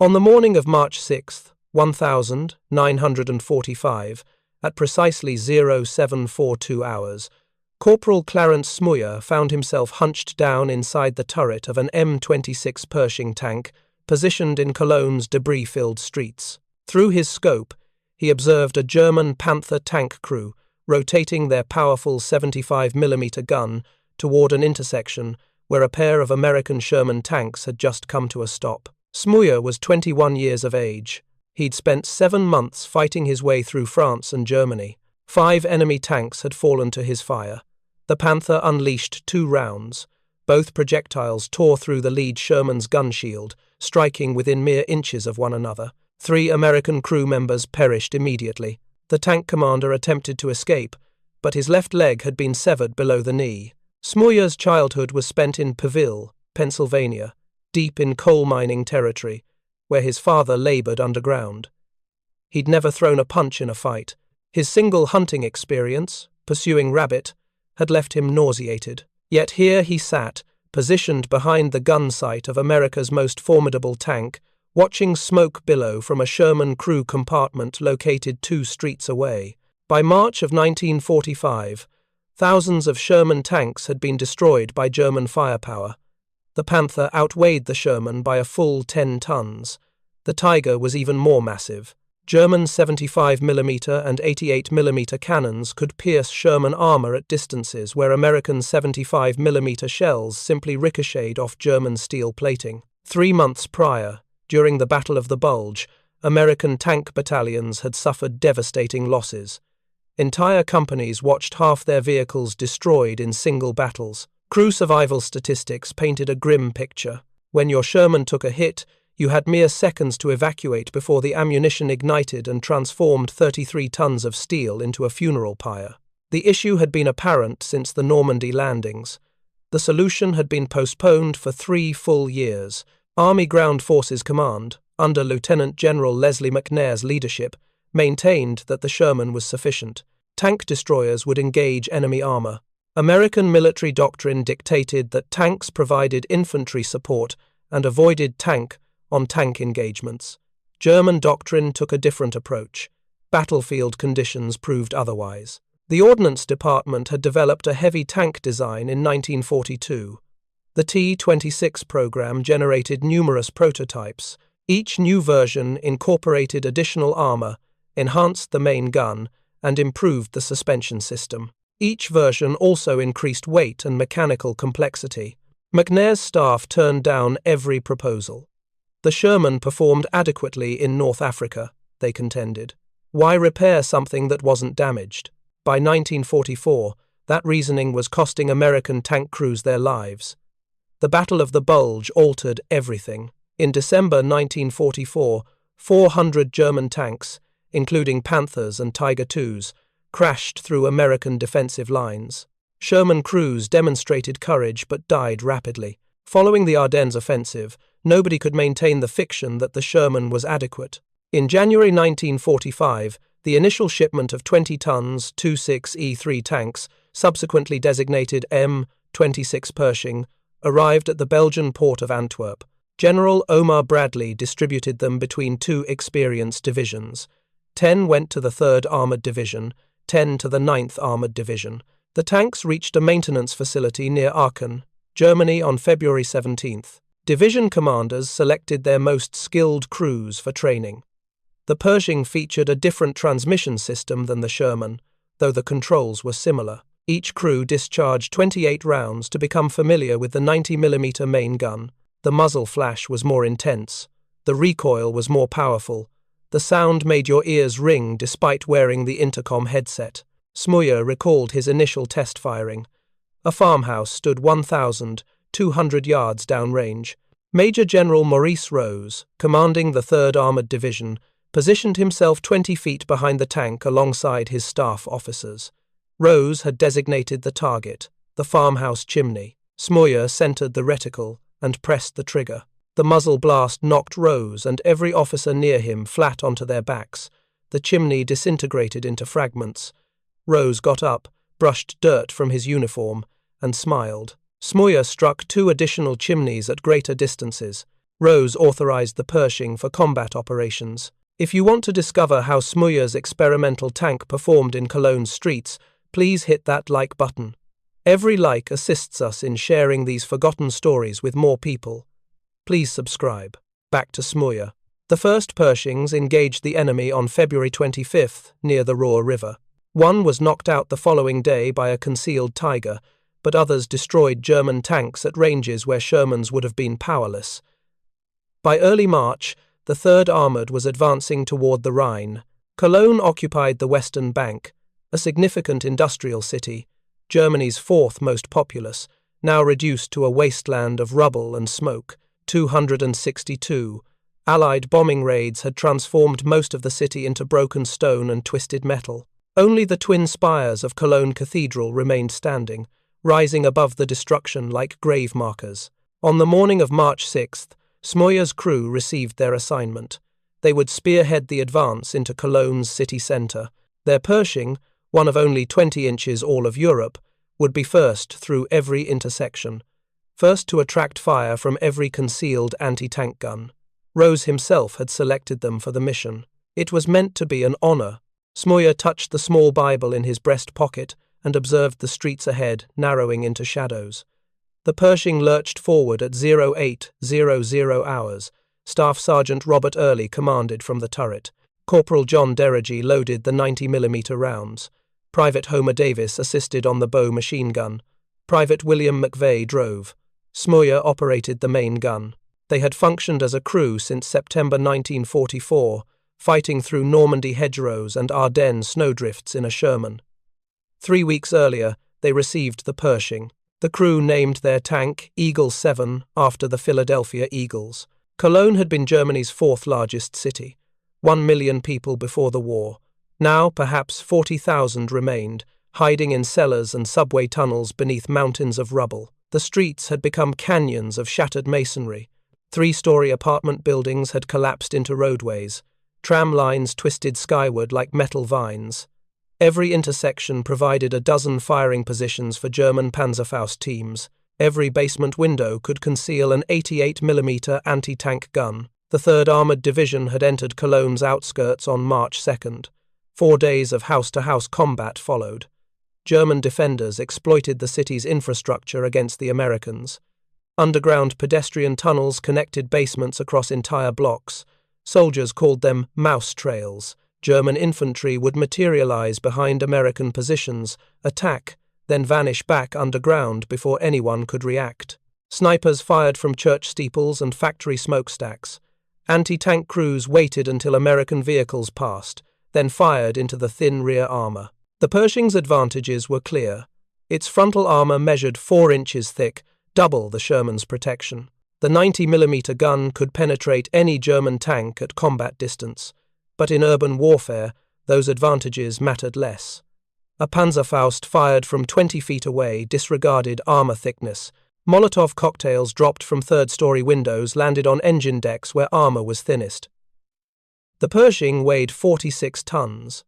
On the morning of March 6, 1945, at precisely 0742 hours, Corporal Clarence Smoyer found himself hunched down inside the turret of an M26 Pershing tank positioned in Cologne's debris-filled streets. Through his scope, he observed a German Panther tank crew rotating their powerful 75mm gun toward an intersection where a pair of American Sherman tanks had just come to a stop. Smoyer was 21 years of age. He'd spent 7 months fighting his way through France and Germany. 5 enemy tanks had fallen to his fire. The Panther unleashed 2 rounds. Both projectiles tore through the lead Sherman's gun shield, striking within mere inches of one another. 3 American crew members perished immediately. The tank commander attempted to escape, but his left leg had been severed below the knee. Smoyer's childhood was spent in Perville, Pennsylvania, deep in coal mining territory, where his father labored underground. He'd never thrown a punch in a fight. His single hunting experience, pursuing rabbit, had left him nauseated. Yet here he sat, positioned behind the gun sight of America's most formidable tank, watching smoke billow from a Sherman crew compartment located 2 streets away. By March of 1945, thousands of Sherman tanks had been destroyed by German firepower. The Panther outweighed the Sherman by a full 10 tons. The Tiger was even more massive. German 75mm and 88mm cannons could pierce Sherman armor at distances where American 75mm shells simply ricocheted off German steel plating. 3 months prior, during the Battle of the Bulge, American tank battalions had suffered devastating losses. Entire companies watched half their vehicles destroyed in single battles. Crew survival statistics painted a grim picture. When your Sherman took a hit, you had mere seconds to evacuate before the ammunition ignited and transformed 33 tons of steel into a funeral pyre. The issue had been apparent since the Normandy landings. The solution had been postponed for 3 full years. Army Ground Forces Command, under Lieutenant General Leslie McNair's leadership, maintained that the Sherman was sufficient. Tank destroyers would engage enemy armor. American military doctrine dictated that tanks provided infantry support and avoided tank-on-tank engagements. German doctrine took a different approach. Battlefield conditions proved otherwise. The Ordnance Department had developed a heavy tank design in 1942. The T-26 program generated numerous prototypes. Each new version incorporated additional armor, enhanced the main gun, and improved the suspension system. Each version also increased weight and mechanical complexity. McNair's staff turned down every proposal. The Sherman performed adequately in North Africa, they contended. Why repair something that wasn't damaged? By 1944, that reasoning was costing American tank crews their lives. The Battle of the Bulge altered everything. In December 1944, 400 German tanks, including Panthers and Tiger IIs, crashed through American defensive lines. Sherman crews demonstrated courage but died rapidly. Following the Ardennes offensive, nobody could maintain the fiction that the Sherman was adequate. In January 1945, the initial shipment of 20 tons 26E3 tanks, subsequently designated M26 Pershing, arrived at the Belgian port of Antwerp. General Omar Bradley distributed them between 2 experienced divisions. 10 went to the 3rd Armoured Division, 10 to the 9th Armoured Division. The tanks reached a maintenance facility near Aachen, Germany on February 17th. Division commanders selected their most skilled crews for training. The Pershing featured a different transmission system than the Sherman, though the controls were similar. Each crew discharged 28 rounds to become familiar with the 90mm main gun. The muzzle flash was more intense. The recoil was more powerful. The sound made your ears ring despite wearing the intercom headset. Smoyer recalled his initial test firing. A farmhouse stood 1,200 yards downrange. Major General Maurice Rose, commanding the 3rd Armoured Division, positioned himself 20 feet behind the tank alongside his staff officers. Rose had designated the target, the farmhouse chimney. Smoyer centered the reticle and pressed the trigger. The muzzle blast knocked Rose and every officer near him flat onto their backs. The chimney disintegrated into fragments. Rose got up, brushed dirt from his uniform, and smiled. Smoyer struck 2 additional chimneys at greater distances. Rose authorized the Pershing for combat operations. If you want to discover how Smoyer's experimental tank performed in Cologne's streets, please hit that like button. Every like assists us in sharing these forgotten stories with more people. Please subscribe. Back to Smoyer. The first Pershings engaged the enemy on February 25th near the Ruhr River. One was knocked out the following day by a concealed Tiger, but others destroyed German tanks at ranges where Sherman's would have been powerless. By early March, the 3rd Armoured was advancing toward the Rhine. Cologne occupied the western bank, a significant industrial city, Germany's 4th most populous, now reduced to a wasteland of rubble and smoke. 262. Allied bombing raids had transformed most of the city into broken stone and twisted metal. Only the twin spires of Cologne Cathedral remained standing, rising above the destruction like grave markers. On the morning of March 6th, Smoyer's crew received their assignment. They would spearhead the advance into Cologne's city centre. Their Pershing, one of only 20 inches all of Europe, would be first through every intersection, first to attract fire from every concealed anti-tank gun. Rose himself had selected them for the mission. It was meant to be an honour. Smoyer touched the small Bible in his breast pocket and observed the streets ahead, narrowing into shadows. The Pershing lurched forward at 0800 hours. Staff Sergeant Robert Early commanded from the turret. Corporal John Derrigy loaded the 90mm rounds. Private Homer Davis assisted on the bow machine gun. Private William McVeigh drove. Smoyer operated the main gun. They had functioned as a crew since September 1944, fighting through Normandy hedgerows and Ardennes snowdrifts in a Sherman. 3 weeks earlier, they received the Pershing. The crew named their tank Eagle 7 after the Philadelphia Eagles. Cologne had been Germany's 4th largest city, 1 million people before the war. Now, perhaps 40,000 remained, hiding in cellars and subway tunnels beneath mountains of rubble. The streets had become canyons of shattered masonry. 3-story apartment buildings had collapsed into roadways. Tram lines twisted skyward like metal vines. Every intersection provided a dozen firing positions for German Panzerfaust teams. Every basement window could conceal an 88mm anti-tank gun. The 3rd Armoured Division had entered Cologne's outskirts on March 2nd. 4 days of house-to-house combat followed. German defenders exploited the city's infrastructure against the Americans. Underground pedestrian tunnels connected basements across entire blocks. Soldiers called them mouse trails. German infantry would materialize behind American positions, attack, then vanish back underground before anyone could react. Snipers fired from church steeples and factory smokestacks. Anti-tank crews waited until American vehicles passed, then fired into the thin rear armor. The Pershing's advantages were clear. Its frontal armor measured 4 inches thick, double the Sherman's protection. The 90mm gun could penetrate any German tank at combat distance. But in urban warfare, those advantages mattered less. A Panzerfaust fired from 20 feet away disregarded armor thickness. Molotov cocktails dropped from 3rd-story windows landed on engine decks where armor was thinnest. The Pershing weighed 46 tons.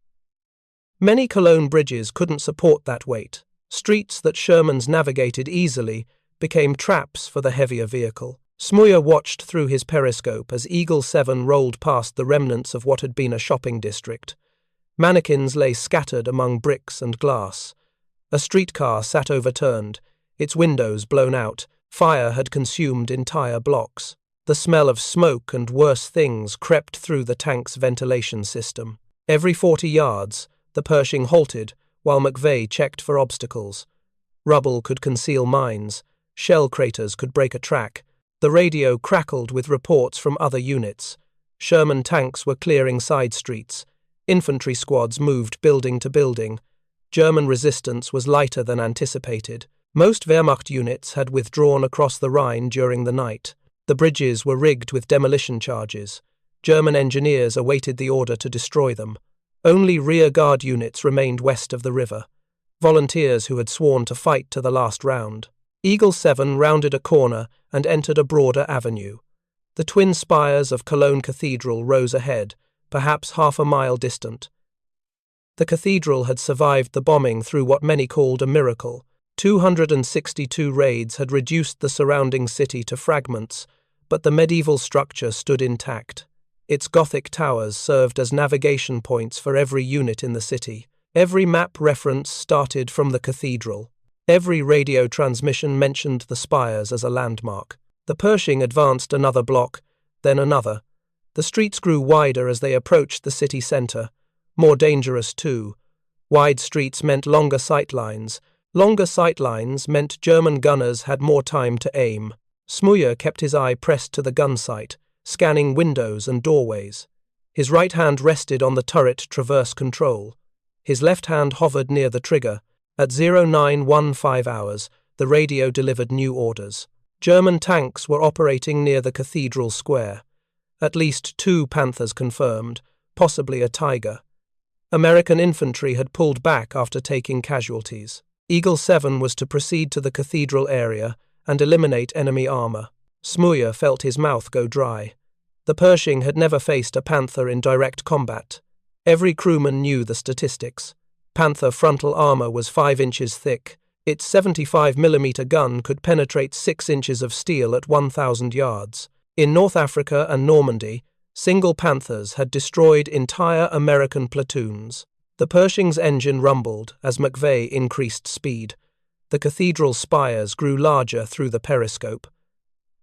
Many Cologne bridges couldn't support that weight. Streets that Shermans navigated easily became traps for the heavier vehicle. Smoyer watched through his periscope as Eagle 7 rolled past the remnants of what had been a shopping district. Mannequins lay scattered among bricks and glass. A streetcar sat overturned, its windows blown out. Fire had consumed entire blocks. The smell of smoke and worse things crept through the tank's ventilation system. Every 40 yards, the Pershing halted while McVeigh checked for obstacles. Rubble could conceal mines. Shell craters could break a track. The radio crackled with reports from other units. Sherman tanks were clearing side streets. Infantry squads moved building to building. German resistance was lighter than anticipated. Most Wehrmacht units had withdrawn across the Rhine during the night. The bridges were rigged with demolition charges. German engineers awaited the order to destroy them. Only rear guard units remained west of the river. Volunteers who had sworn to fight to the last round. Eagle 7 rounded a corner and entered a broader avenue. The twin spires of Cologne Cathedral rose ahead, perhaps half a mile distant. The cathedral had survived the bombing through what many called a miracle. 262 raids had reduced the surrounding city to fragments, but the medieval structure stood intact. Its Gothic towers served as navigation points for every unit in the city. Every map reference started from the cathedral. Every radio transmission mentioned the spires as a landmark. The Pershing advanced another block, then another. The streets grew wider as they approached the city centre. More dangerous too. Wide streets meant longer sightlines. Longer sightlines meant German gunners had more time to aim. Smoyer kept his eye pressed to the gun sight, scanning windows and doorways. His right hand rested on the turret traverse control. His left hand hovered near the trigger. At 0915 hours, the radio delivered new orders. German tanks were operating near the cathedral square. At least 2 Panthers confirmed, possibly a Tiger. American infantry had pulled back after taking casualties. Eagle 7 was to proceed to the cathedral area and eliminate enemy armor. Smoyer felt his mouth go dry. The Pershing had never faced a Panther in direct combat. Every crewman knew the statistics. Panther frontal armor was 5 inches thick. Its 75mm gun could penetrate 6 inches of steel at 1,000 yards. In North Africa and Normandy, single Panthers had destroyed entire American platoons. The Pershing's engine rumbled as McVeigh increased speed. The cathedral spires grew larger through the periscope.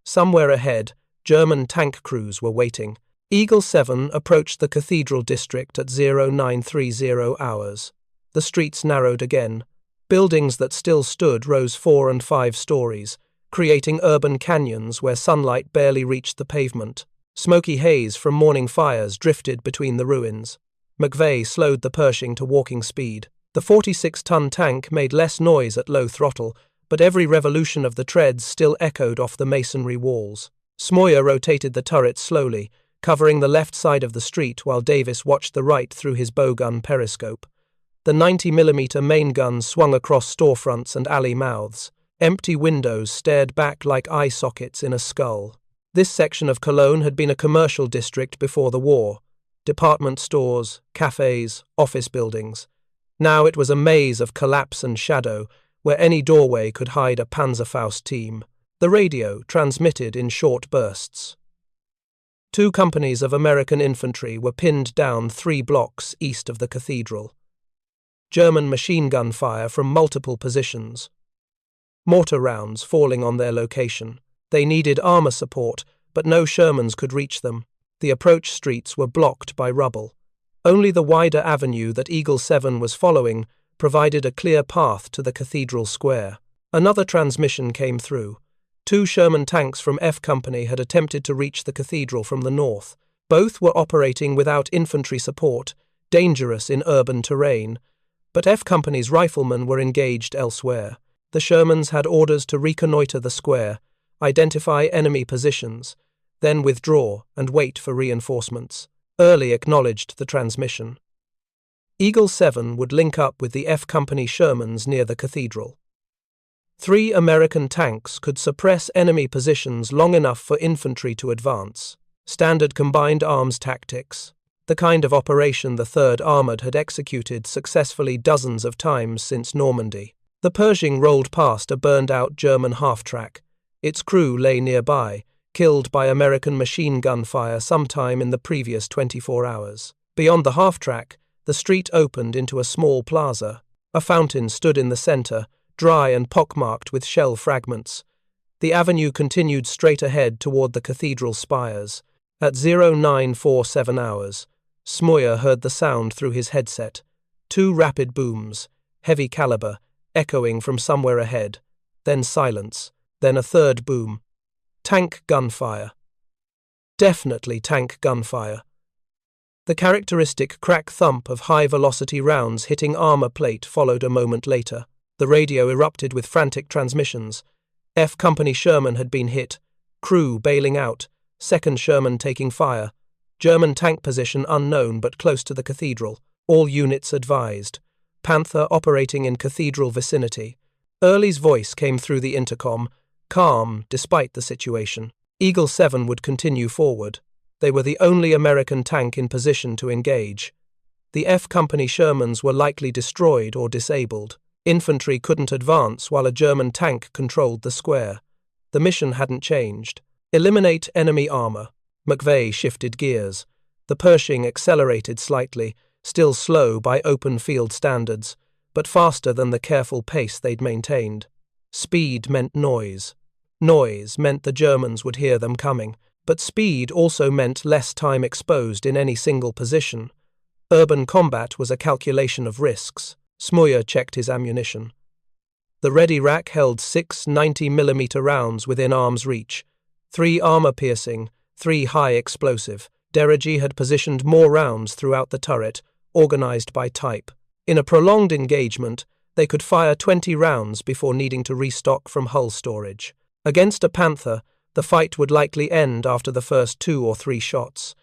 Somewhere ahead, German tank crews were waiting. Eagle 7 approached the cathedral district at 0930 hours. The streets narrowed again. Buildings that still stood rose 4 and 5 stories, creating urban canyons where sunlight barely reached the pavement. Smoky haze from morning fires drifted between the ruins. McVeigh slowed the Pershing to walking speed. The 46-ton tank made less noise at low throttle, but every revolution of the treads still echoed off the masonry walls. Smoyer rotated the turret slowly, covering the left side of the street while Davis watched the right through his bowgun periscope. The 90mm main gun swung across storefronts and alley mouths. Empty windows stared back like eye sockets in a skull. This section of Cologne had been a commercial district before the war. Department stores, cafes, office buildings. Now it was a maze of collapse and shadow, where any doorway could hide a Panzerfaust team. The radio transmitted in short bursts. 2 companies of American infantry were pinned down 3 blocks east of the cathedral. German machine gun fire from multiple positions. Mortar rounds falling on their location. They needed armor support, but no Shermans could reach them. The approach streets were blocked by rubble. Only the wider avenue that Eagle 7 was following provided a clear path to the cathedral square. Another transmission came through. 2 Sherman tanks from F Company had attempted to reach the cathedral from the north. Both were operating without infantry support, dangerous in urban terrain, but F Company's riflemen were engaged elsewhere. The Shermans had orders to reconnoiter the square, identify enemy positions, then withdraw and wait for reinforcements. Early acknowledged the transmission. Eagle 7 would link up with the F Company Shermans near the cathedral. 3 American tanks could suppress enemy positions long enough for infantry to advance. Standard combined arms tactics. The kind of operation the 3rd Armoured had executed successfully dozens of times since Normandy. The Pershing rolled past a burned-out German half-track. Its crew lay nearby, killed by American machine gun fire sometime in the previous 24 hours. Beyond the half-track, the street opened into a small plaza. A fountain stood in the center, dry and pockmarked with shell fragments. The avenue continued straight ahead toward the cathedral spires. At 0947 hours, Smoyer heard the sound through his headset. 2 rapid booms, heavy caliber, echoing from somewhere ahead. Then silence. Then a 3rd boom. Tank gunfire. Definitely tank gunfire. The characteristic crack thump of high-velocity rounds hitting armor plate followed a moment later. The radio erupted with frantic transmissions. F Company Sherman had been hit. Crew bailing out. 2nd Sherman taking fire. German tank position unknown but close to the cathedral. All units advised. Panther operating in cathedral vicinity. Early's voice came through the intercom, calm despite the situation. Eagle 7 would continue forward. They were the only American tank in position to engage. The F Company Shermans were likely destroyed or disabled. Infantry couldn't advance while a German tank controlled the square. The mission hadn't changed. Eliminate enemy armor. McVeigh shifted gears. The Pershing accelerated slightly, still slow by open field standards, but faster than the careful pace they'd maintained. Speed meant noise. Noise meant the Germans would hear them coming, but speed also meant less time exposed in any single position. Urban combat was a calculation of risks. Smoyer checked his ammunition. The ready rack held 6 90mm rounds within arm's reach, 3 armor-piercing, 3 high-explosive. Dereji had positioned more rounds throughout the turret, organized by type. In a prolonged engagement, they could fire 20 rounds before needing to restock from hull storage. Against a Panther, the fight would likely end after the first 2 or 3 shots.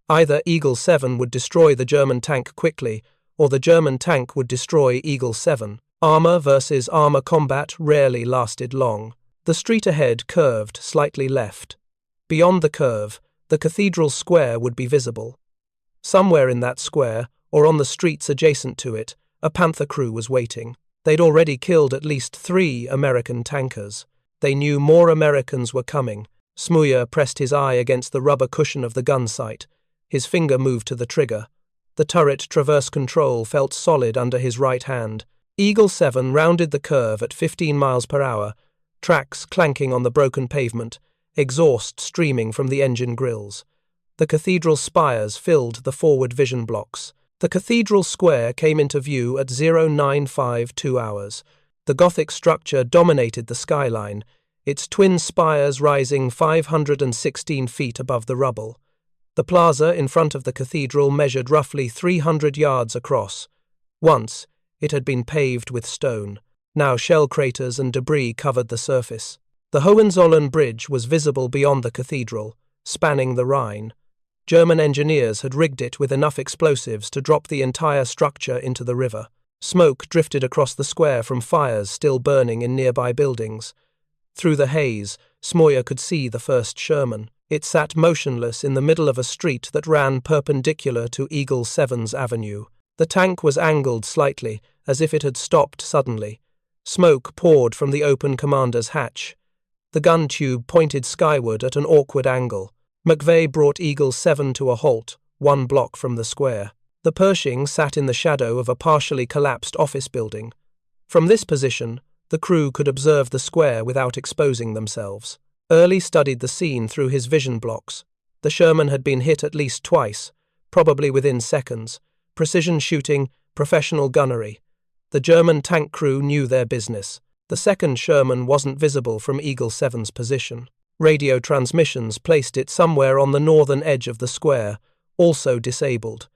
Either Eagle 7 would destroy the German tank quickly, or the German tank would destroy Eagle 7. Armor versus armor combat rarely lasted long. The street ahead curved slightly left. Beyond the curve, the cathedral square would be visible. Somewhere in that square, or on the streets adjacent to it, a Panther crew was waiting. They'd already killed at least 3 American tankers. They knew more Americans were coming. Smoyer pressed his eye against the rubber cushion of the gun sight. His finger moved to the trigger. The turret traverse control felt solid under his right hand. Eagle 7 rounded the curve at 15 miles per hour, tracks clanking on the broken pavement, exhaust streaming from the engine grills. The cathedral spires filled the forward vision blocks. The cathedral square came into view at 0952 hours. The Gothic structure dominated the skyline, its twin spires rising 516 feet above the rubble. The plaza in front of the cathedral measured roughly 300 yards across. Once, it had been paved with stone. Now shell craters and debris covered the surface. The Hohenzollern Bridge was visible beyond the cathedral, spanning the Rhine. German engineers had rigged it with enough explosives to drop the entire structure into the river. Smoke drifted across the square from fires still burning in nearby buildings. Through the haze, Smoyer could see the first Sherman. It sat motionless in the middle of a street that ran perpendicular to Eagle 7's avenue. The tank was angled slightly, as if it had stopped suddenly. Smoke poured from the open commander's hatch. The gun tube pointed skyward at an awkward angle. McVeigh brought Eagle 7 to a halt, 1 block from the square. The Pershing sat in the shadow of a partially collapsed office building. From this position, the crew could observe the square without exposing themselves. Early studied the scene through his vision blocks. The Sherman had been hit at least twice, probably within seconds. Precision shooting, professional gunnery. The German tank crew knew their business. The second Sherman wasn't visible from Eagle 7's position. Radio transmissions placed it somewhere on the northern edge of the square, also disabled.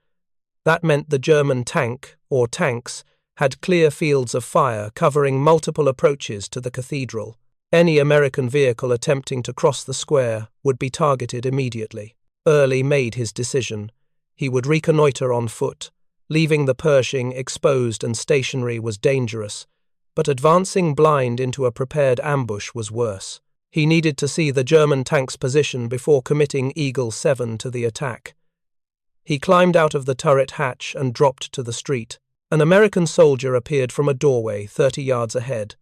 That meant the German tank, or tanks, had clear fields of fire covering multiple approaches to the cathedral. Any American vehicle attempting to cross the square would be targeted immediately. Early made his decision. He would reconnoiter on foot. Leaving the Pershing exposed and stationary was dangerous, but advancing blind into a prepared ambush was worse. He needed to see the German tank's position before committing Eagle 7 to the attack. He climbed out of the turret hatch and dropped to the street. An American soldier appeared from a doorway 30 yards ahead.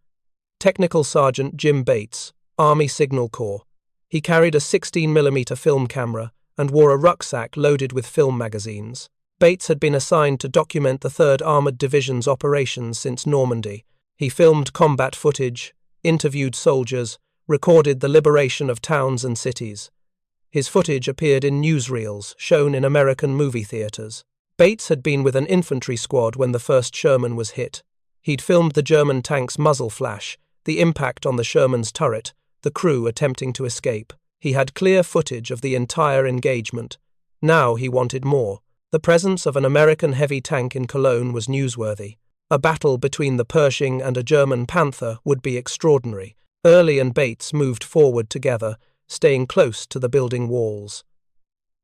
Technical Sergeant Jim Bates, Army Signal Corps. He carried a 16mm film camera and wore a rucksack loaded with film magazines. Bates had been assigned to document the 3rd Armored Division's operations since Normandy. He filmed combat footage, interviewed soldiers, recorded the liberation of towns and cities. His footage appeared in newsreels shown in American movie theaters. Bates had been with an infantry squad when the first Sherman was hit. He'd filmed the German tank's muzzle flash, the impact on the Sherman's turret, the crew attempting to escape. He had clear footage of the entire engagement. Now he wanted more. The presence of an American heavy tank in Cologne was newsworthy. A battle between the Pershing and a German Panther would be extraordinary. Early and Bates moved forward together, staying close to the building walls.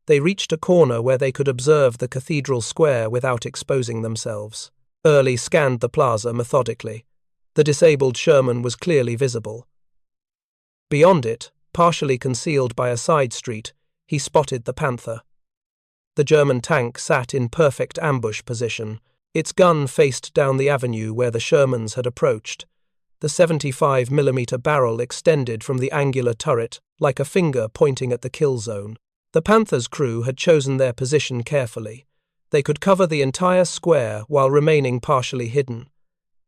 They reached a corner where they could observe the cathedral square without exposing themselves. Early scanned the plaza methodically. The disabled Sherman was clearly visible. Beyond it, partially concealed by a side street, he spotted the Panther. The German tank sat in perfect ambush position. Its gun faced down the avenue where the Shermans had approached. The 75mm barrel extended from the angular turret like a finger pointing at the kill zone. The Panther's crew had chosen their position carefully. They could cover the entire square while remaining partially hidden.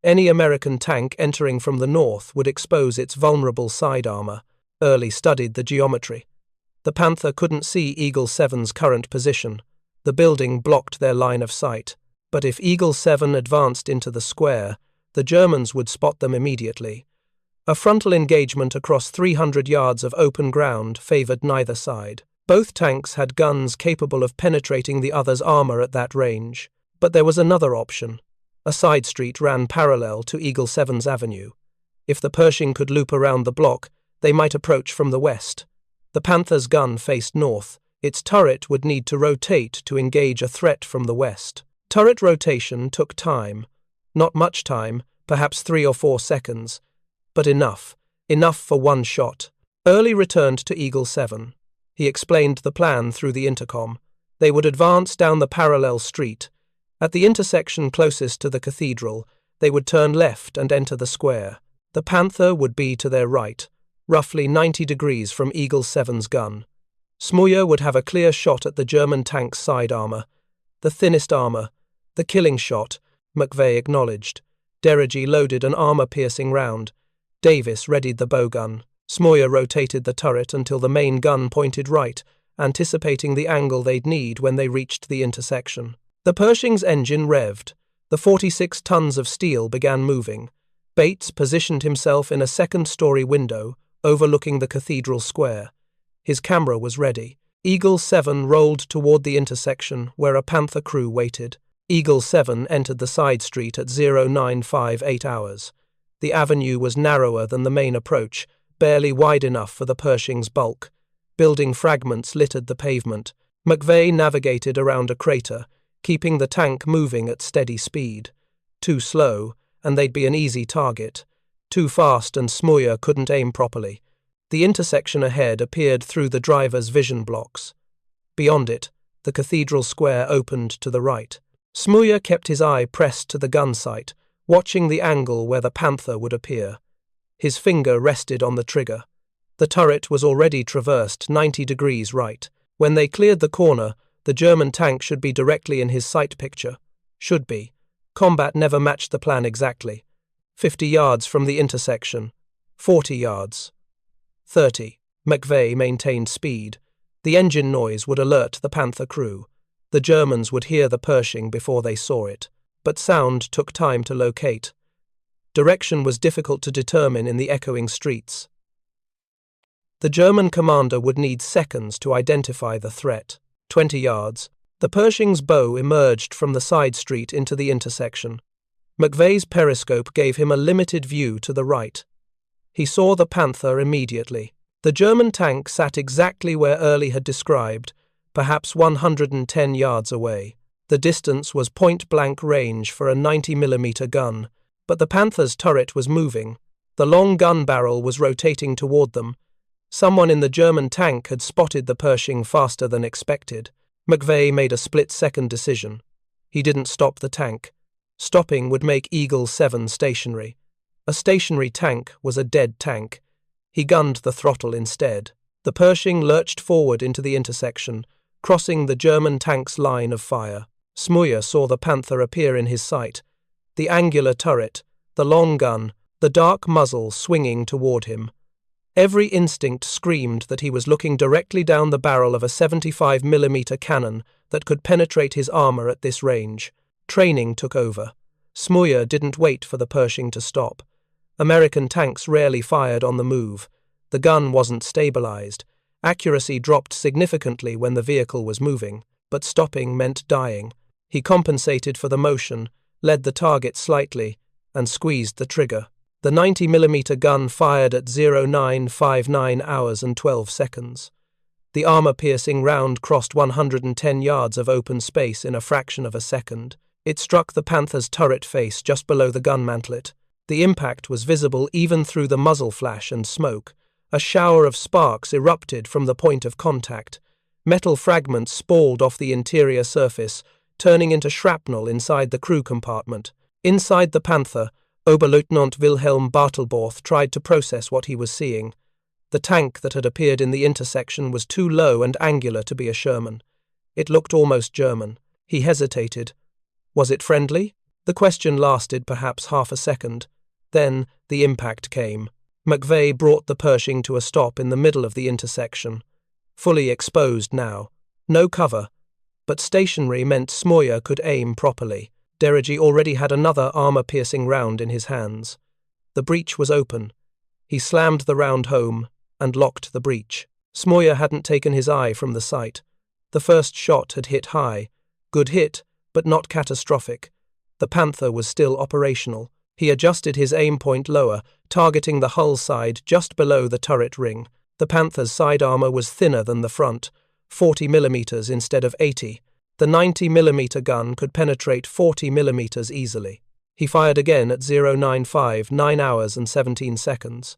Any American tank entering from the north would expose its vulnerable side armor. Early studied the geometry. The Panther couldn't see Eagle 7's current position. The building blocked their line of sight. But if Eagle 7 advanced into the square, the Germans would spot them immediately. A frontal engagement across 300 yards of open ground favored neither side. Both tanks had guns capable of penetrating the other's armor at that range. But there was another option. A side street ran parallel to Eagle 7's avenue. If the Pershing could loop around the block, they might approach from the west. The Panther's gun faced north. Its turret would need to rotate to engage a threat from the west. Turret rotation took time. Not much time, perhaps 3 or 4 seconds. But enough for one shot. Early returned to Eagle 7. He explained the plan through the intercom. They would advance down the parallel street. At the intersection closest to the cathedral, they would turn left and enter the square. The Panther would be to their right, roughly 90 degrees from Eagle 7's gun. Smoyer would have a clear shot at the German tank's side armor. The thinnest armor. The killing shot, McVeigh acknowledged. Dereji loaded an armor-piercing round. Davis readied the bowgun. Smoyer rotated the turret until the main gun pointed right, anticipating the angle they'd need when they reached the intersection. The Pershing's engine revved. The 46 tons of steel began moving. Bates positioned himself in a second-story window, overlooking the cathedral square. His camera was ready. Eagle 7 rolled toward the intersection, where a Panther crew waited. Eagle 7 entered the side street at 0958 hours. The avenue was narrower than the main approach, barely wide enough for the Pershing's bulk. Building fragments littered the pavement. McVeigh navigated around a crater, keeping the tank moving at steady speed. Too slow, and they'd be an easy target. Too fast, and Smoyer couldn't aim properly. The intersection ahead appeared through the driver's vision blocks. Beyond it, the cathedral square opened to the right. Smoyer kept his eye pressed to the gun sight, watching the angle where the Panther would appear. His finger rested on the trigger. The turret was already traversed 90 degrees right. When they cleared the corner, the German tank should be directly in his sight picture. Should be. Combat never matched the plan exactly. 50 yards from the intersection. 40 yards. 30. McVeigh maintained speed. The engine noise would alert the Panther crew. The Germans would hear the Pershing before they saw it. But sound took time to locate. Direction was difficult to determine in the echoing streets. The German commander would need seconds to identify the threat. 20 yards. The Pershing's bow emerged from the side street into the intersection. McVeigh's periscope gave him a limited view to the right. He saw the Panther immediately. The German tank sat exactly where Early had described, perhaps 110 yards away. The distance was point-blank range for a 90mm gun, but the Panther's turret was moving. The long gun barrel was rotating toward them. Someone in the German tank had spotted the Pershing faster than expected. McVeigh made a split-second decision. He didn't stop the tank. Stopping would make Eagle 7 stationary. A stationary tank was a dead tank. He gunned the throttle instead. The Pershing lurched forward into the intersection, crossing the German tank's line of fire. Smoyer saw the Panther appear in his sight. The angular turret, the long gun, the dark muzzle swinging toward him. Every instinct screamed that he was looking directly down the barrel of a 75mm cannon that could penetrate his armor at this range. Training took over. Smoyer didn't wait for the Pershing to stop. American tanks rarely fired on the move. The gun wasn't stabilized. Accuracy dropped significantly when the vehicle was moving, but stopping meant dying. He compensated for the motion, led the target slightly, and squeezed the trigger. The 90mm gun fired at 0959 hours and 12 seconds. The armor-piercing round crossed 110 yards of open space in a fraction of a second. It struck the Panther's turret face just below the gun mantlet. The impact was visible even through the muzzle flash and smoke. A shower of sparks erupted from the point of contact. Metal fragments spalled off the interior surface, turning into shrapnel inside the crew compartment. Inside the Panther, Oberleutnant Wilhelm Bartelborth tried to process what he was seeing. The tank that had appeared in the intersection was too low and angular to be a Sherman. It looked almost German. He hesitated. Was it friendly? The question lasted perhaps half a second. Then the impact came. McVeigh brought the Pershing to a stop in the middle of the intersection. Fully exposed now. No cover. But stationary meant Smoyer could aim properly. Dereji already had another armor-piercing round in his hands. The breech was open. He slammed the round home and locked the breech. Smoyer hadn't taken his eye from the sight. The first shot had hit high. Good hit, but not catastrophic. The Panther was still operational. He adjusted his aim point lower, targeting the hull side just below the turret ring. The Panther's side armor was thinner than the front, 40 millimeters instead of 80. The 90mm gun could penetrate 40 millimeters easily. He fired again at 0.95, 9 hours and 17 seconds.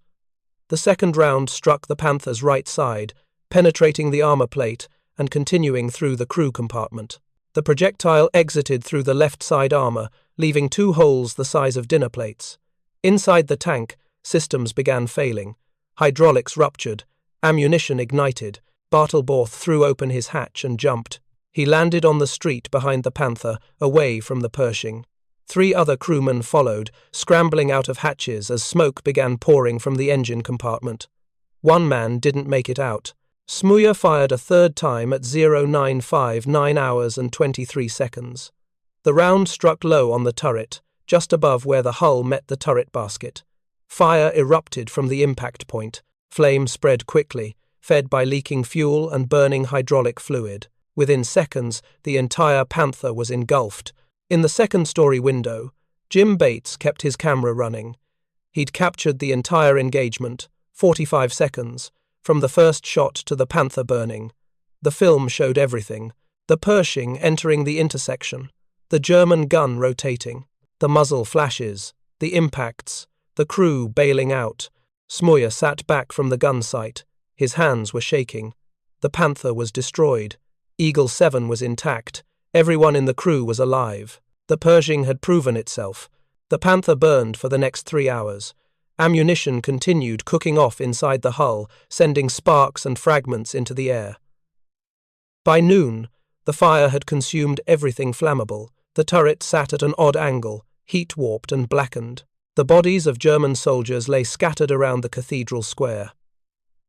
The second round struck the Panther's right side, penetrating the armor plate and continuing through the crew compartment. The projectile exited through the left side armor, leaving 2 holes the size of dinner plates. Inside the tank, systems began failing. Hydraulics ruptured. Ammunition ignited. Bartlebourth threw open his hatch and jumped. He landed on the street behind the Panther, away from the Pershing. 3 other crewmen followed, scrambling out of hatches as smoke began pouring from the engine compartment. 1 man didn't make it out. Smoyer fired a third time at 0.95, 9 hours and 23 seconds. The round struck low on the turret, just above where the hull met the turret basket. Fire erupted from the impact point. Flame spread quickly, fed by leaking fuel and burning hydraulic fluid. Within seconds, the entire Panther was engulfed. In the second-story window, Jim Bates kept his camera running. He'd captured the entire engagement, 45 seconds, from the first shot to the Panther burning. The film showed everything. The Pershing entering the intersection, the German gun rotating, the muzzle flashes, the impacts, the crew bailing out. Smoyer sat back from the gun sight. His hands were shaking. The Panther was destroyed. Eagle 7 was intact. Everyone in the crew was alive. The Pershing had proven itself. The Panther burned for the next 3 hours. Ammunition continued cooking off inside the hull, sending sparks and fragments into the air. By noon, the fire had consumed everything flammable. The turret sat at an odd angle, heat-warped and blackened. The bodies of German soldiers lay scattered around the cathedral square.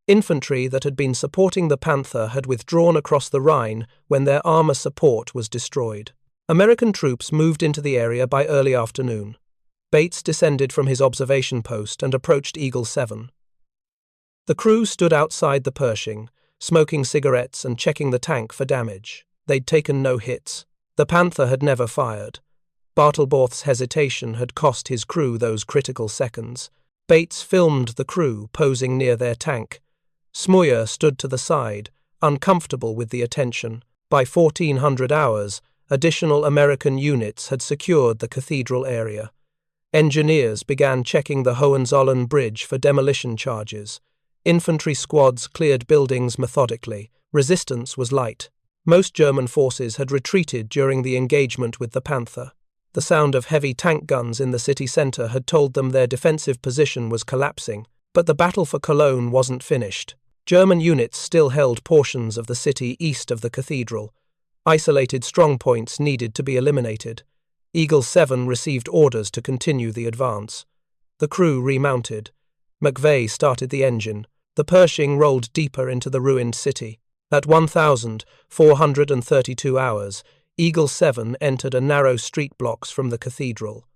Infantry that had been supporting the Panther had withdrawn across the Rhine when their armor support was destroyed. American troops moved into the area by early afternoon. Bates descended from his observation post and approached Eagle 7. The crew stood outside the Pershing, smoking cigarettes and checking the tank for damage. They'd taken no hits. The Panther had never fired. Bartlebourth's hesitation had cost his crew those critical seconds. Bates filmed the crew posing near their tank. Smoyer stood to the side, uncomfortable with the attention. By 1400 hours, additional American units had secured the cathedral area. Engineers began checking the Hohenzollern Bridge for demolition charges. Infantry squads cleared buildings methodically. Resistance was light. Most German forces had retreated during the engagement with the Panther. The sound of heavy tank guns in the city centre had told them their defensive position was collapsing, but the battle for Cologne wasn't finished. German units still held portions of the city east of the cathedral. Isolated strongpoints needed to be eliminated. Eagle 7 received orders to continue the advance. The crew remounted. McVeigh started the engine. The Pershing rolled deeper into the ruined city. At 1,432 hours, Eagle 7 entered a narrow street blocks from the cathedral.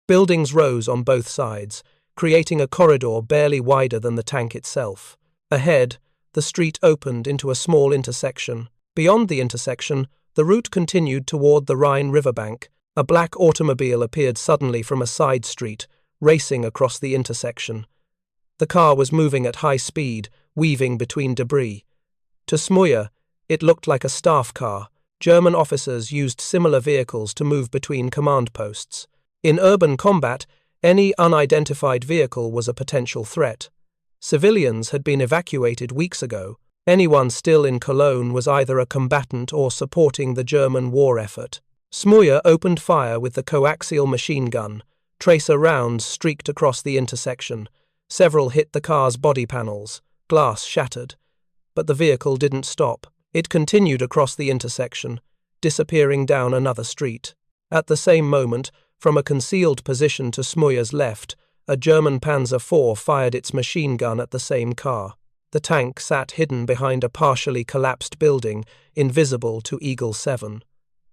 Buildings rose on both sides, creating a corridor barely wider than the tank itself. Ahead, the street opened into a small intersection. Beyond the intersection, the route continued toward the Rhine riverbank. A black automobile appeared suddenly from a side street, racing across the intersection. The car was moving at high speed, weaving between debris. To Smoyer, it looked like a staff car. German officers used similar vehicles to move between command posts. In urban combat, any unidentified vehicle was a potential threat. Civilians had been evacuated weeks ago. Anyone still in Cologne was either a combatant or supporting the German war effort. Smoyer opened fire with the coaxial machine gun. Tracer rounds streaked across the intersection. Several hit the car's body panels, glass shattered. But the vehicle didn't stop. It continued across the intersection, disappearing down another street. At the same moment, from a concealed position to Smoyer's left, a German Panzer IV fired its machine gun at the same car. The tank sat hidden behind a partially collapsed building, invisible to Eagle 7.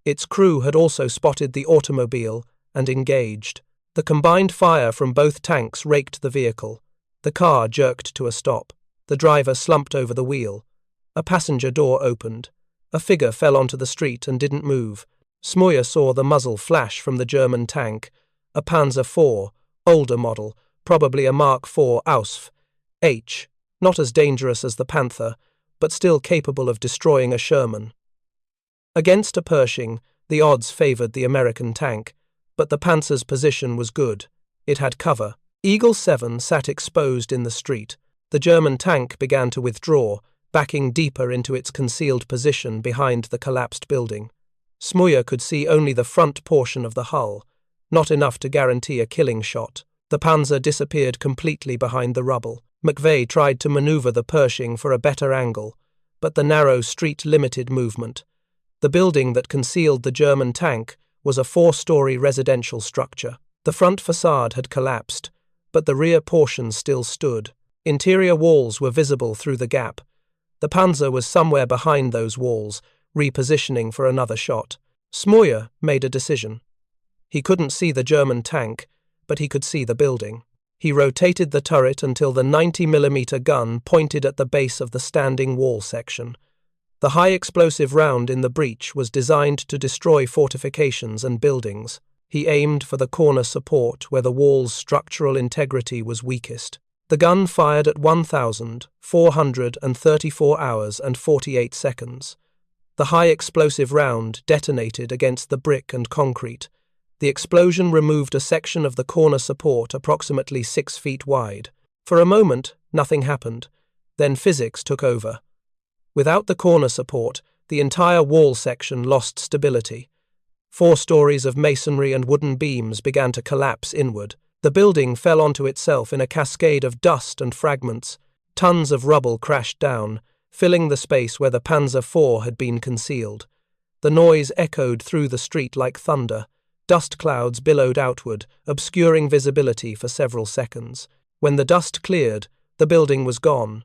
Its crew had also spotted the automobile and engaged. The combined fire from both tanks raked the vehicle. The car jerked to a stop. The driver slumped over the wheel. A passenger door opened. A figure fell onto the street and didn't move. Smoyer saw the muzzle flash from the German tank, a Panzer IV, older model, probably a Mark IV Ausf. H, not as dangerous as the Panther, but still capable of destroying a Sherman. Against a Pershing, the odds favoured the American tank, but the Panzer's position was good. It had cover. Eagle 7 sat exposed in the street. The German tank began to withdraw, backing deeper into its concealed position behind the collapsed building. Smoyer could see only the front portion of the hull, not enough to guarantee a killing shot. The Panzer disappeared completely behind the rubble. McVeigh tried to maneuver the Pershing for a better angle, but the narrow street limited movement. The building that concealed the German tank was a 4-story residential structure. The front facade had collapsed, but the rear portion still stood. Interior walls were visible through the gap. The Panzer was somewhere behind those walls, repositioning for another shot. Smoyer made a decision. He couldn't see the German tank, but he could see the building. He rotated the turret until the 90mm gun pointed at the base of the standing wall section. The high-explosive round in the breech was designed to destroy fortifications and buildings. He aimed for the corner support where the wall's structural integrity was weakest. The gun fired at 1,434 hours and 48 seconds. The high-explosive round detonated against the brick and concrete. The explosion removed a section of the corner support approximately 6 feet wide. For a moment, nothing happened. Then physics took over. Without the corner support, the entire wall section lost stability. 4 stories of masonry and wooden beams began to collapse inward. The building fell onto itself in a cascade of dust and fragments. Tons of rubble crashed down, filling the space where the Panzer IV had been concealed. The noise echoed through the street like thunder. Dust clouds billowed outward, obscuring visibility for several seconds. When the dust cleared, the building was gone.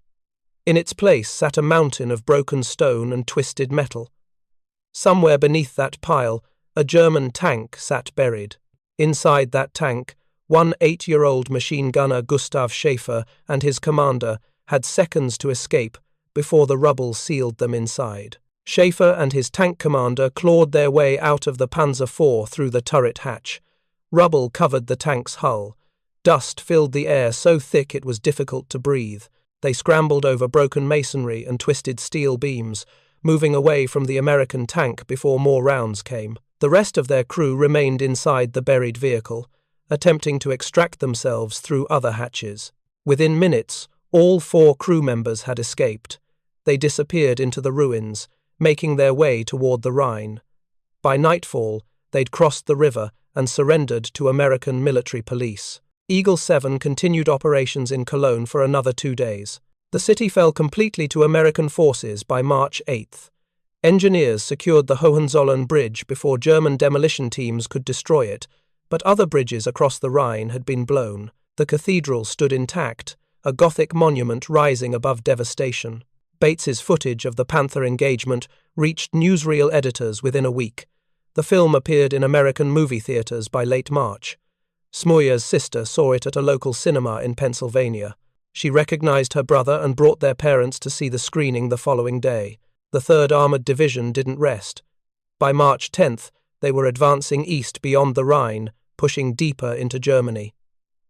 In its place sat a mountain of broken stone and twisted metal. Somewhere beneath that pile, a German tank sat buried. Inside that tank, one 8-year-old machine gunner Gustav Schäfer and his commander had seconds to escape before the rubble sealed them inside. Schäfer and his tank commander clawed their way out of the Panzer IV through the turret hatch. Rubble covered the tank's hull. Dust filled the air so thick it was difficult to breathe. They scrambled over broken masonry and twisted steel beams, moving away from the American tank before more rounds came. The rest of their crew remained inside the buried vehicle, attempting to extract themselves through other hatches. Within minutes, all 4 crew members had escaped. They disappeared into the ruins, making their way toward the Rhine. By nightfall, they'd crossed the river and surrendered to American military police. Eagle 7 continued operations in Cologne for another 2 days. The city fell completely to American forces by March 8th. Engineers secured the Hohenzollern Bridge before German demolition teams could destroy it, but other bridges across the Rhine had been blown. The cathedral stood intact, a Gothic monument rising above devastation. Bates's footage of the Panther engagement reached newsreel editors within a week. The film appeared in American movie theaters by late March. Smoyer's sister saw it at a local cinema in Pennsylvania. She recognized her brother and brought their parents to see the screening the following day. The 3rd Armored Division didn't rest. By March 10th, they were advancing east beyond the Rhine, pushing deeper into Germany.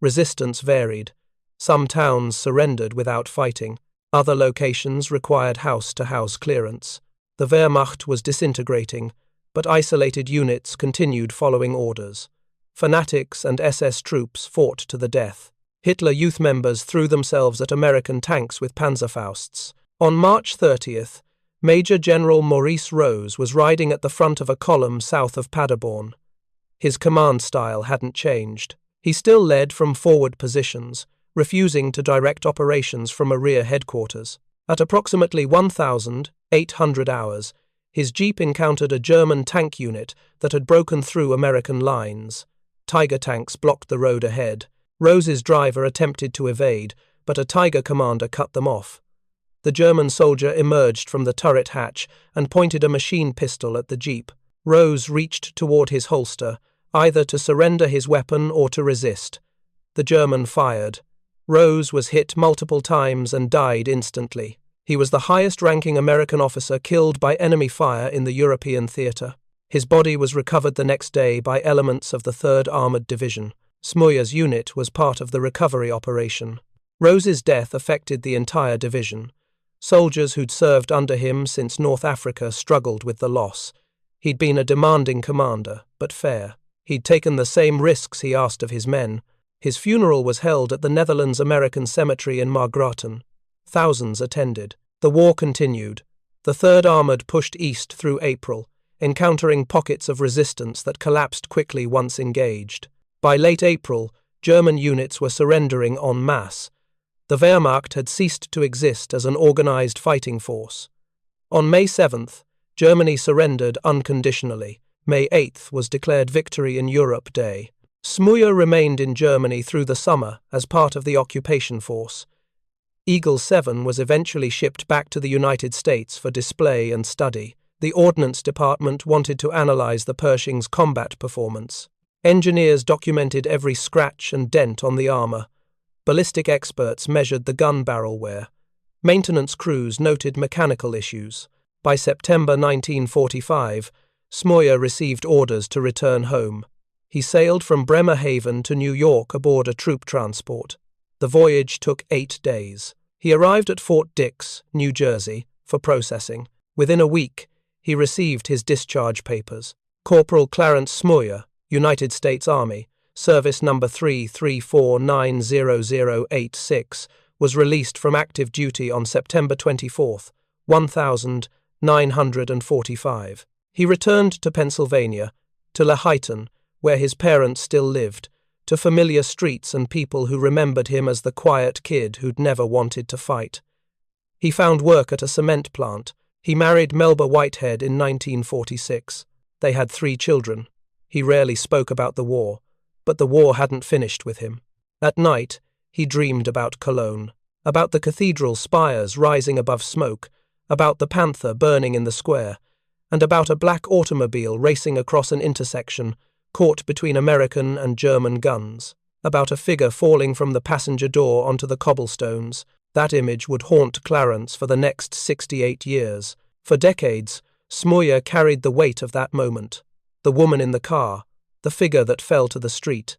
Resistance varied. Some towns surrendered without fighting. Other locations required house-to-house clearance. The Wehrmacht was disintegrating, but isolated units continued following orders. Fanatics and SS troops fought to the death. Hitler Youth members threw themselves at American tanks with Panzerfausts. On March 30th, Major General Maurice Rose was riding at the front of a column south of Paderborn. His command style hadn't changed. He still led from forward positions, refusing to direct operations from a rear headquarters. At approximately 1,800 hours, his jeep encountered a German tank unit that had broken through American lines. Tiger tanks blocked the road ahead. Rose's driver attempted to evade, but a Tiger commander cut them off. The German soldier emerged from the turret hatch and pointed a machine pistol at the jeep. Rose reached toward his holster, either to surrender his weapon or to resist. The German fired. Rose was hit multiple times and died instantly. He was the highest-ranking American officer killed by enemy fire in the European theater. His body was recovered the next day by elements of the 3rd Armored Division. Smoyer's unit was part of the recovery operation. Rose's death affected the entire division. Soldiers who'd served under him since North Africa struggled with the loss. He'd been a demanding commander, but fair. He'd taken the same risks he asked of his men. His funeral was held at the Netherlands American Cemetery in Margraten. Thousands attended. The war continued. The 3rd Armored pushed east through April, encountering pockets of resistance that collapsed quickly once engaged. By late April, German units were surrendering en masse. The Wehrmacht had ceased to exist as an organized fighting force. On May 7th, Germany surrendered unconditionally. May 8th was declared Victory in Europe Day. Smoyer remained in Germany through the summer as part of the occupation force. Eagle 7 was eventually shipped back to the United States for display and study. The Ordnance Department wanted to analyze the Pershing's combat performance. Engineers documented every scratch and dent on the armor. Ballistic experts measured the gun barrel wear. Maintenance crews noted mechanical issues. By September 1945, Smoyer received orders to return home. He sailed from Bremerhaven to New York aboard a troop transport. The voyage took 8 days. He arrived at Fort Dix, New Jersey, for processing. Within a week, he received his discharge papers. Corporal Clarence Smoyer, United States Army, Service Number 334900086, was released from active duty on September 24, 1945. He returned to Pennsylvania, to Laheyton, where his parents still lived, to familiar streets and people who remembered him as the quiet kid who'd never wanted to fight. He found work at a cement plant. He married Melba Whitehead in 1946. They had 3 children. He rarely spoke about the war, but the war hadn't finished with him. At night, he dreamed about Cologne, about the cathedral spires rising above smoke, about the Panther burning in the square, and about a black automobile racing across an intersection, caught between American and German guns, about a figure falling from the passenger door onto the cobblestones. That image would haunt Clarence for the next 68 years. For decades, Smoyer carried the weight of that moment. The woman in the car, the figure that fell to the street.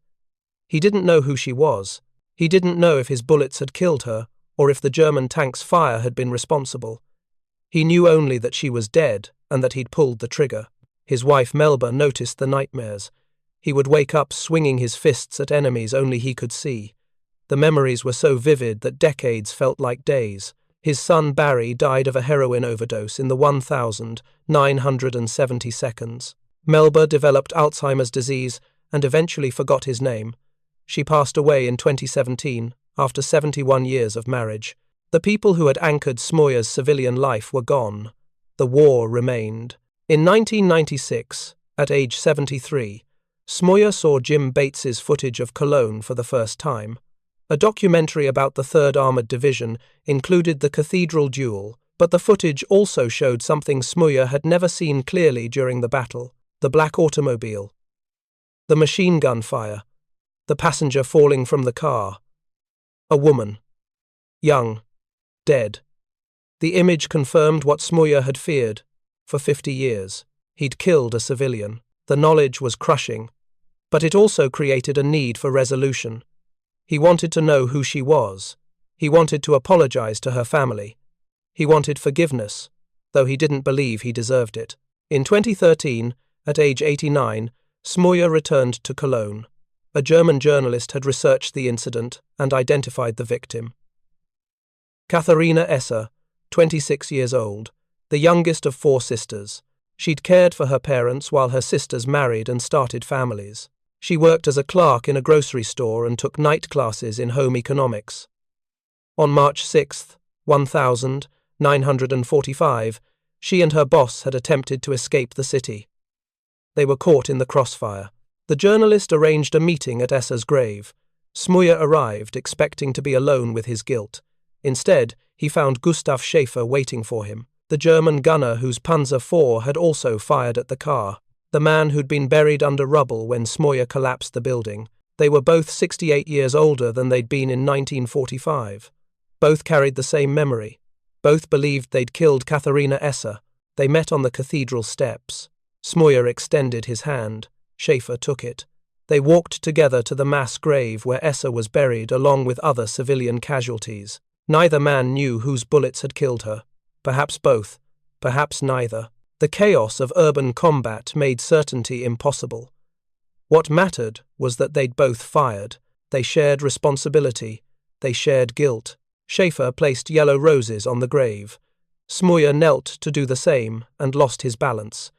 He didn't know who she was. He didn't know if his bullets had killed her, or if the German tank's fire had been responsible. He knew only that she was dead and that he'd pulled the trigger. His wife Melba noticed the nightmares. He would wake up swinging his fists at enemies only he could see. The memories were so vivid that decades felt like days. His son Barry died of a heroin overdose in the 1,970 seconds. Melba developed Alzheimer's disease and eventually forgot his name. She passed away in 2017, after 71 years of marriage. The people who had anchored Smoyer's civilian life were gone. The war remained. In 1996, at age 73, Smoyer saw Jim Bates's footage of Cologne for the first time. A documentary about the 3rd Armored Division included the cathedral duel, but the footage also showed something Smoyer had never seen clearly during the battle: the black automobile, the machine gun fire, the passenger falling from the car. A woman. Young. Dead. The image confirmed what Smoyer had feared. For 50 years, he'd killed a civilian. The knowledge was crushing, but it also created a need for resolution. He wanted to know who she was. He wanted to apologize to her family. He wanted forgiveness, though he didn't believe he deserved it. In 2013, at age 89, Smoyer returned to Cologne. A German journalist had researched the incident and identified the victim. Katharina Esser, 26 years old, the youngest of 4 sisters. She'd cared for her parents while her sisters married and started families. She worked as a clerk in a grocery store and took night classes in home economics. On March 6, 1945, she and her boss had attempted to escape the city. They were caught in the crossfire. The journalist arranged a meeting at Esser's grave. Smoyer arrived, expecting to be alone with his guilt. Instead, he found Gustav Schäfer waiting for him, the German gunner whose Panzer IV had also fired at the car, the man who'd been buried under rubble when Smoyer collapsed the building. They were both 68 years older than they'd been in 1945. Both carried the same memory. Both believed they'd killed Katharina Esser. They met on the cathedral steps. Smoyer extended his hand. Schäfer took it. They walked together to the mass grave where Esser was buried along with other civilian casualties. Neither man knew whose bullets had killed her. Perhaps both. Perhaps neither. The chaos of urban combat made certainty impossible. What mattered was that they'd both fired. They shared responsibility. They shared guilt. Schäfer placed yellow roses on the grave. Smoyer knelt to do the same and lost his balance.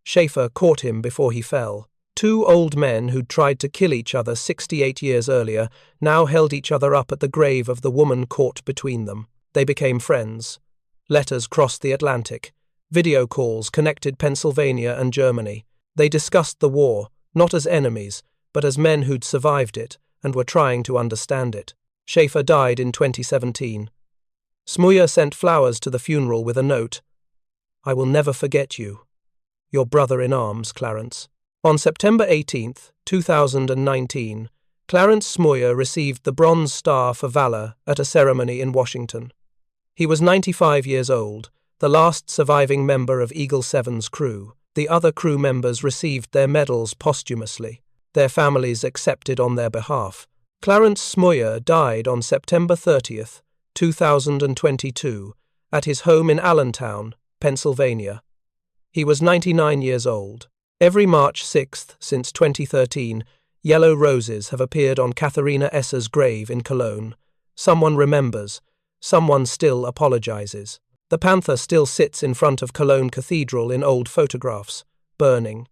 Schäfer caught him before he fell. Two old men who'd tried to kill each other 68 years earlier now held each other up at the grave of the woman caught between them. They became friends. Letters crossed the Atlantic. Video calls connected Pennsylvania and Germany. They discussed the war, not as enemies, but as men who'd survived it and were trying to understand it. Schäfer died in 2017. Smoyer sent flowers to the funeral with a note. "I will never forget you. Your brother in arms, Clarence." On September 18, 2019, Clarence Smoyer received the Bronze Star for Valor at a ceremony in Washington. He was 95 years old, the last surviving member of Eagle 7's crew. The other crew members received their medals posthumously. Their families accepted on their behalf. Clarence Smoyer died on September 30, 2022, at his home in Allentown, Pennsylvania. He was 99 years old. Every March 6 since 2013, yellow roses have appeared on Katharina Esser's grave in Cologne. Someone remembers. Someone still apologizes. The Panther still sits in front of Cologne Cathedral in old photographs, burning.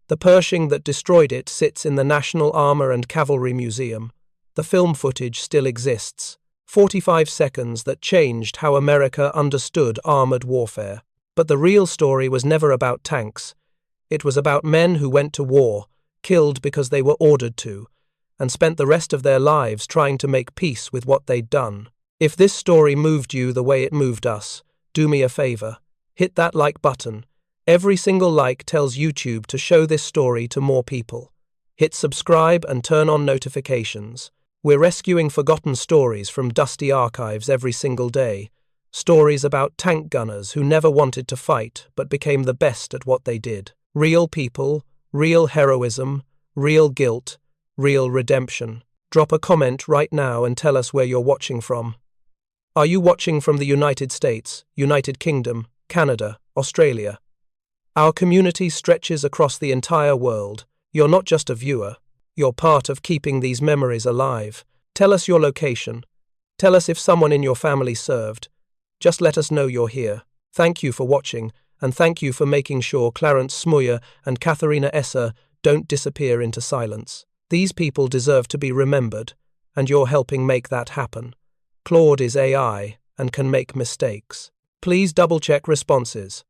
The Pershing that destroyed it sits in the National Armor and Cavalry Museum. The film footage still exists. 45 seconds that changed how America understood armored warfare. But the real story was never about tanks. It was about men who went to war, killed because they were ordered to, and spent the rest of their lives trying to make peace with what they'd done. If this story moved you the way it moved us, do me a favor. Hit that like button. Every single like tells YouTube to show this story to more people. Hit subscribe and turn on notifications. We're rescuing forgotten stories from dusty archives every single day. Stories about tank gunners who never wanted to fight but became the best at what they did. Real people, real heroism, real guilt, real redemption. Drop a comment right now and tell us where you're watching from. Are you watching from the United States, United Kingdom, Canada, Australia? Our community stretches across the entire world. You're not just a viewer. You're part of keeping these memories alive. Tell us your location. Tell us if someone in your family served. Just let us know you're here. Thank you for watching, and thank you for making sure Clarence Smoyer and Katharina Esser don't disappear into silence. These people deserve to be remembered, and you're helping make that happen. Claude is AI and can make mistakes. Please double-check responses.